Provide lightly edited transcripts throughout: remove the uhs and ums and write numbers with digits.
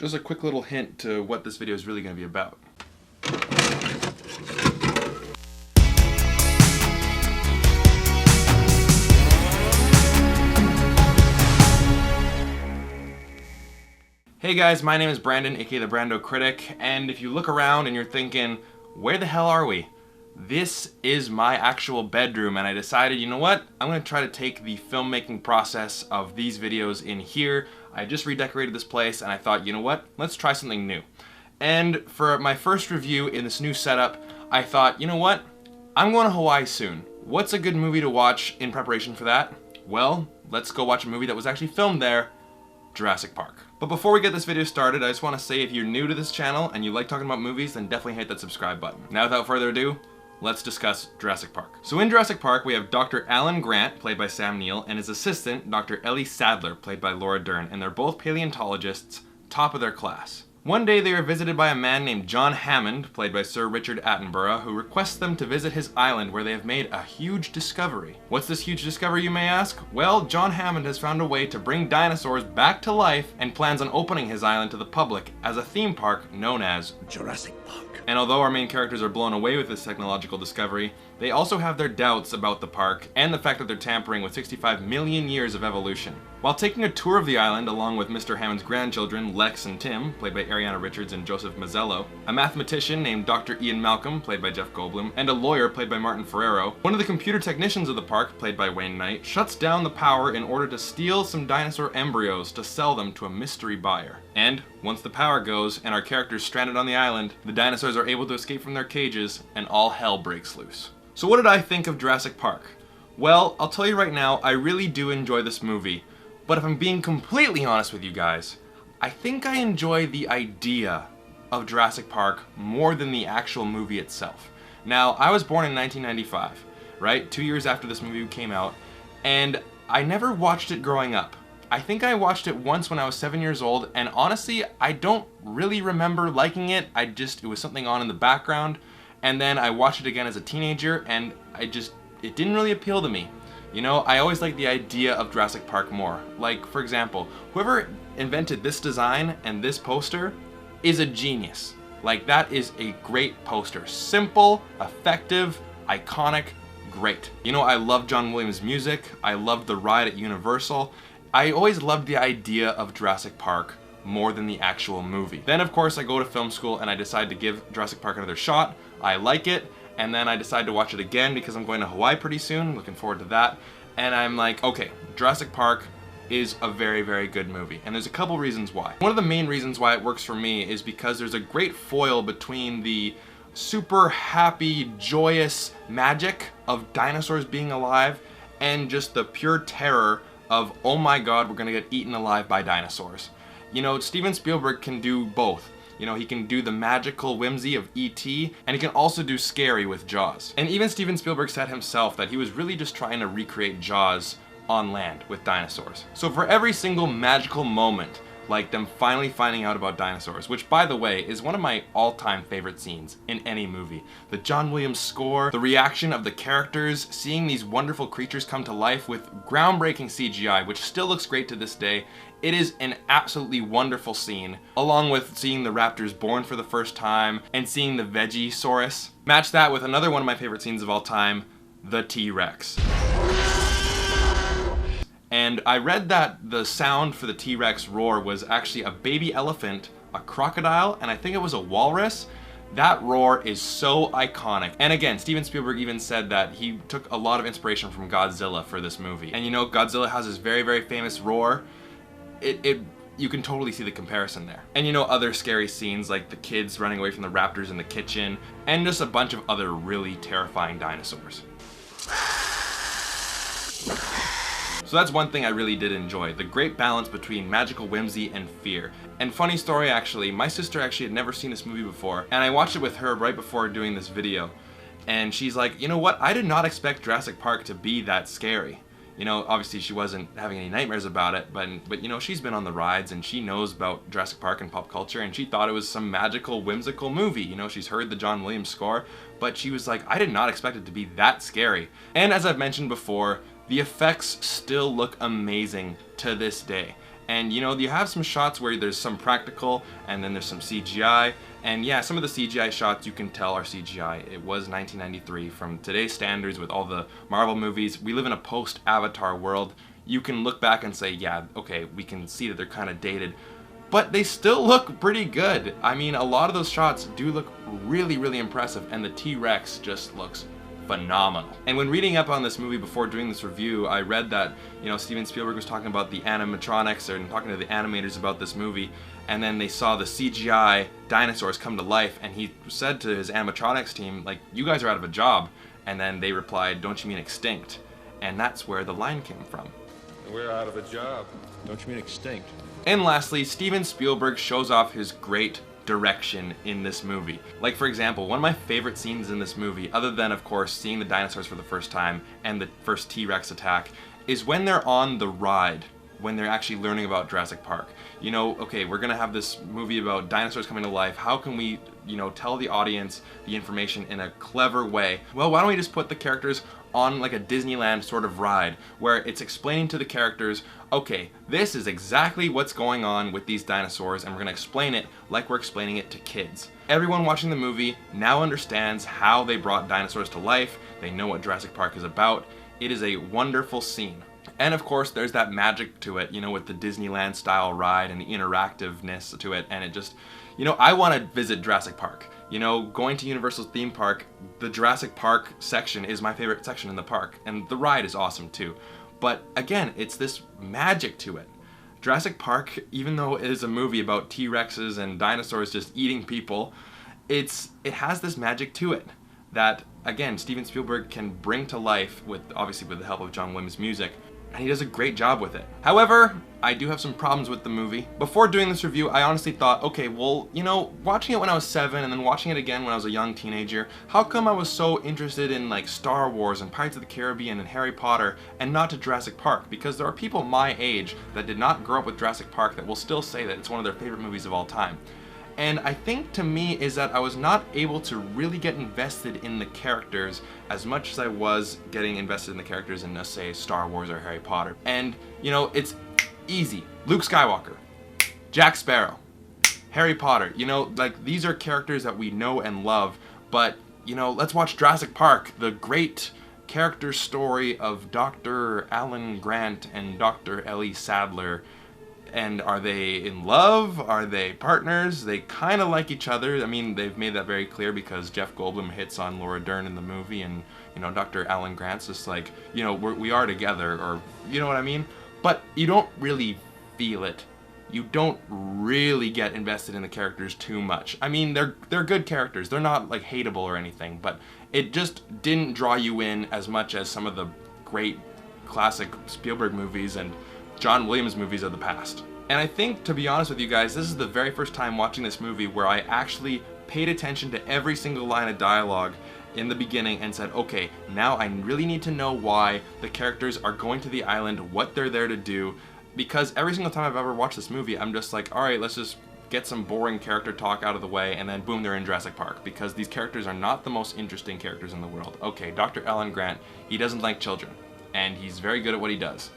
Just a quick little hint to what this video is really going to be about. Hey guys, my name is Brandon, aka the Brando Critic, and if you look around and you're thinking, where the hell are we? This is my actual bedroom, and I decided, you know what? I'm going to try to take the filmmaking process of these videos in here. I just redecorated this place, and I thought, you know what? Let's try something new. And for my first review in this new setup, I thought, you know what? I'm going to Hawaii soon. What's a good movie to watch in preparation for that? Well, let's go watch a movie that was actually filmed there, Jurassic Park. But before we get this video started, I just want to say if you're new to this channel and you like talking about movies, then definitely hit that subscribe button. Now without further ado, let's discuss Jurassic Park. So in Jurassic Park, we have Dr. Alan Grant, played by Sam Neill, and his assistant, Dr. Ellie Sadler, played by Laura Dern, and they're both paleontologists, top of their class. One day they are visited by a man named John Hammond, played by Sir Richard Attenborough, who requests them to visit his island where they have made a huge discovery. What's this huge discovery, you may ask? Well, John Hammond has found a way to bring dinosaurs back to life and plans on opening his island to the public as a theme park known as Jurassic Park. And although our main characters are blown away with this technological discovery, they also have their doubts about the park and the fact that they're tampering with 65 million years of evolution. While taking a tour of the island along with Mr. Hammond's grandchildren, Lex and Tim, played by Ariana Richards and Joseph Mazzello, a mathematician named Dr. Ian Malcolm, played by Jeff Goldblum, and a lawyer, played by Martin Ferrero, one of the computer technicians of the park, played by Wayne Knight, shuts down the power in order to steal some dinosaur embryos to sell them to a mystery buyer. And once the power goes and our characters stranded on the island, the dinosaurs are able to escape from their cages and all hell breaks loose. So what did I think of Jurassic Park? Well, I'll tell you right now, I really do enjoy this movie. But if I'm being completely honest with you guys, I think I enjoy the idea of Jurassic Park more than the actual movie itself. Now, I was born in 1995, right? 2 years after this movie came out, and I never watched it growing up. I think I watched it once when I was 7 years old, and honestly, I don't really remember liking it. It was something on in the background, and then I watched it again as a teenager, and it didn't really appeal to me. You know, I always liked the idea of Jurassic Park more. Like, for example, whoever invented this design and this poster is a genius. Like, that is a great poster. Simple, effective, iconic, great. You know, I love John Williams' music. I loved the ride at Universal. I always loved the idea of Jurassic Park more than the actual movie. Then, of course, I go to film school and I decide to give Jurassic Park another shot. I like it. And then I decided to watch it again because I'm going to Hawaii pretty soon, looking forward to that. And I'm like, okay, Jurassic Park is a very, very good movie. And there's a couple reasons why. One of the main reasons why it works for me is because there's a great foil between the super happy, joyous magic of dinosaurs being alive and just the pure terror of, oh my god, we're gonna get eaten alive by dinosaurs. You know, Steven Spielberg can do both. You know, he can do the magical whimsy of E.T., and he can also do scary with Jaws. And even Steven Spielberg said himself that he was really just trying to recreate Jaws on land with dinosaurs. So for every single magical moment, like them finally finding out about dinosaurs, which by the way is one of my all-time favorite scenes in any movie. The John Williams score, the reaction of the characters, seeing these wonderful creatures come to life with groundbreaking CGI, which still looks great to this day. It is an absolutely wonderful scene, along with seeing the raptors born for the first time and seeing the Vegisaurus. Match that with another one of my favorite scenes of all time, the T-Rex. And I read that the sound for the T-Rex roar was actually a baby elephant, a crocodile, and I think it was a walrus. That roar is so iconic. And again, Steven Spielberg even said that he took a lot of inspiration from Godzilla for this movie. And you know, Godzilla has this very, very famous roar. You can totally see the comparison there. And you know, other scary scenes like the kids running away from the raptors in the kitchen, and just a bunch of other really terrifying dinosaurs. So that's one thing I really did enjoy, the great balance between magical whimsy and fear. And funny story actually, my sister actually had never seen this movie before, and I watched it with her right before doing this video. And she's like, you know what, I did not expect Jurassic Park to be that scary. You know, obviously she wasn't having any nightmares about it, but you know, she's been on the rides and she knows about Jurassic Park and pop culture, and she thought it was some magical, whimsical movie. You know, she's heard the John Williams score, but she was like, I did not expect it to be that scary. And as I've mentioned before, the effects still look amazing to this day. And you know, you have some shots where there's some practical and then there's some CGI. And yeah, some of the CGI shots you can tell are CGI. It was 1993. From today's standards with all the Marvel movies, we live in a post-Avatar world. You can look back and say, yeah, okay, we can see that they're kind of dated. But they still look pretty good. I mean, a lot of those shots do look really, really impressive, and the T-Rex just looks phenomenal. And when reading up on this movie before doing this review, I read that, you know, Steven Spielberg was talking about the animatronics and talking to the animators about this movie, and then they saw the CGI dinosaurs come to life, and he said to his animatronics team, like, you guys are out of a job. And then they replied, don't you mean extinct? And that's where the line came from. We're out of a job. Don't you mean extinct? And lastly, Steven Spielberg shows off his great direction in this movie. Like, for example, one of my favorite scenes in this movie, other than of course seeing the dinosaurs for the first time and the first T-Rex attack, is when they're on the ride, when they're actually learning about Jurassic Park. You know, okay, we're gonna have this movie about dinosaurs coming to life. How can we, you know, tell the audience the information in a clever way? Well, why don't we just put the characters on like a Disneyland sort of ride where it's explaining to the characters, okay, this is exactly what's going on with these dinosaurs, and we're gonna explain it like we're explaining it to kids. Everyone watching the movie now understands how they brought dinosaurs to life. They know what Jurassic Park is about. It is a wonderful scene. And of course, there's that magic to it, you know, with the Disneyland style ride and the interactiveness to it, and it just, you know, I want to visit Jurassic Park. You know, going to Universal's theme park, the Jurassic Park section is my favorite section in the park, and the ride is awesome too. But again, it's this magic to it. Jurassic Park, even though it is a movie about T-Rexes and dinosaurs just eating people, it has this magic to it that, again, Steven Spielberg can bring to life with, obviously with the help of John Williams' music, and he does a great job with it. However, I do have some problems with the movie. Before doing this review, I honestly thought, okay, well, you know, watching it when I was 7 and then watching it again when I was a young teenager, how come I was so interested in like Star Wars and Pirates of the Caribbean and Harry Potter and not to Jurassic Park? Because there are people my age that did not grow up with Jurassic Park that will still say that it's one of their favorite movies of all time. And I think to me is that I was not able to really get invested in the characters as much as I was getting invested in the characters in, let's say, Star Wars or Harry Potter. And, you know, it's easy. Luke Skywalker, Jack Sparrow, Harry Potter, you know, like these are characters that we know and love, but, you know, let's watch Jurassic Park, the great character story of Dr. Alan Grant and Dr. Ellie Sattler. And are they in love? Are they partners? They kind of like each other. I mean, they've made that very clear because Jeff Goldblum hits on Laura Dern in the movie, and, you know, Dr. Alan Grant's just like, you know, we are together, or, you know what I mean? But you don't really feel it. You don't really get invested in the characters too much. I mean, they're good characters. They're not, like, hateable or anything, but it just didn't draw you in as much as some of the great classic Spielberg movies and John Williams movies of the past. And I think, to be honest with you guys, this is the very first time watching this movie where I actually paid attention to every single line of dialogue in the beginning and said, okay, now I really need to know why the characters are going to the island, what they're there to do, because every single time I've ever watched this movie, I'm just like, alright, let's just get some boring character talk out of the way, and then boom, they're in Jurassic Park, because these characters are not the most interesting characters in the world. Okay, Dr. Alan Grant, he doesn't like children, and he's very good at what he does.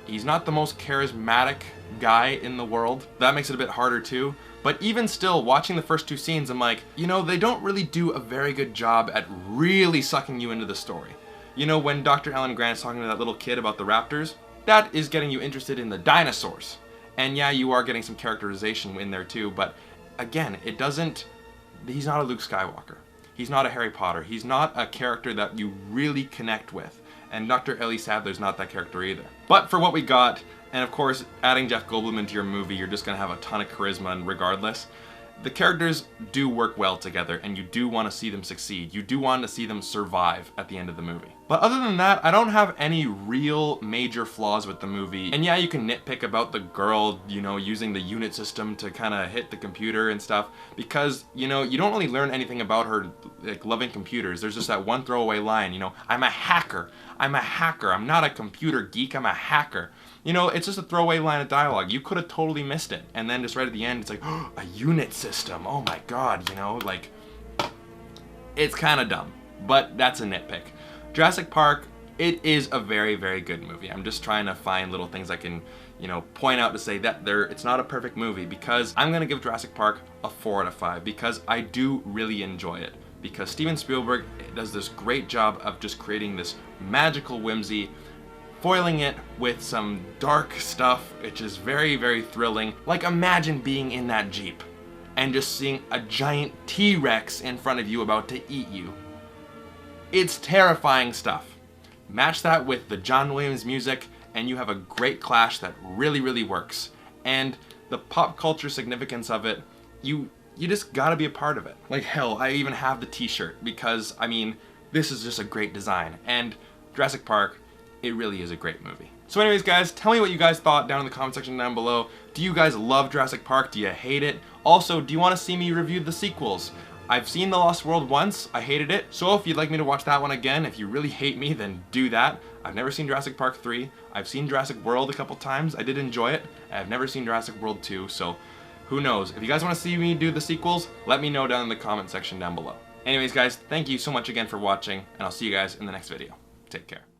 He's not the most charismatic guy in the world. That makes it a bit harder too. But even still, watching the first two scenes, I'm like, you know, they don't really do a very good job at really sucking you into the story. You know, when Dr. Alan Grant's talking to that little kid about the Raptors, that is getting you interested in the dinosaurs. And yeah, you are getting some characterization in there too, but again, it doesn't, he's not a Luke Skywalker. He's not a Harry Potter. He's not a character that you really connect with. And Dr. Ellie Sattler's not that character either. But for what we got, and of course, adding Jeff Goldblum into your movie, you're just gonna have a ton of charisma regardless. The characters do work well together, and you do want to see them succeed. You do want to see them survive at the end of the movie. But other than that, I don't have any real major flaws with the movie. And yeah, you can nitpick about the girl, you know, using the unit system to kind of hit the computer and stuff, because, you know, you don't really learn anything about her, like, loving computers. There's just that one throwaway line, you know, I'm a hacker. I'm a hacker. I'm not a computer geek. I'm a hacker. You know, it's just a throwaway line of dialogue. You could have totally missed it. And then just right at the end, it's like, oh, a unit system. Oh my god, you know, like, it's kind of dumb. But that's a nitpick. Jurassic Park, it is a very, very good movie. I'm just trying to find little things I can, you know, point out to say that it's not a perfect movie, because I'm gonna give Jurassic Park a 4 out of 5 because I do really enjoy it. Because Steven Spielberg does this great job of just creating this magical whimsy, foiling it with some dark stuff, which is very, very thrilling. Like, imagine being in that Jeep and just seeing a giant T-Rex in front of you about to eat you. It's terrifying stuff. Match that with the John Williams music and you have a great clash that really, really works. And the pop culture significance of it, you just gotta be a part of it. Like, hell, I even have the t-shirt because, I mean, this is just a great design. And Jurassic Park, it really is a great movie. So anyways, guys, tell me what you guys thought down in the comment section down below. Do you guys love Jurassic Park? Do you hate it? Also, do you want to see me review the sequels? I've seen The Lost World once, I hated it, so if you'd like me to watch that one again, if you really hate me, then do that. I've never seen Jurassic Park 3, I've seen Jurassic World a couple times, I did enjoy it, I've never seen Jurassic World 2, so who knows. If you guys want to see me do the sequels, let me know down in the comment section down below. Anyways guys, thank you so much again for watching, and I'll see you guys in the next video. Take care.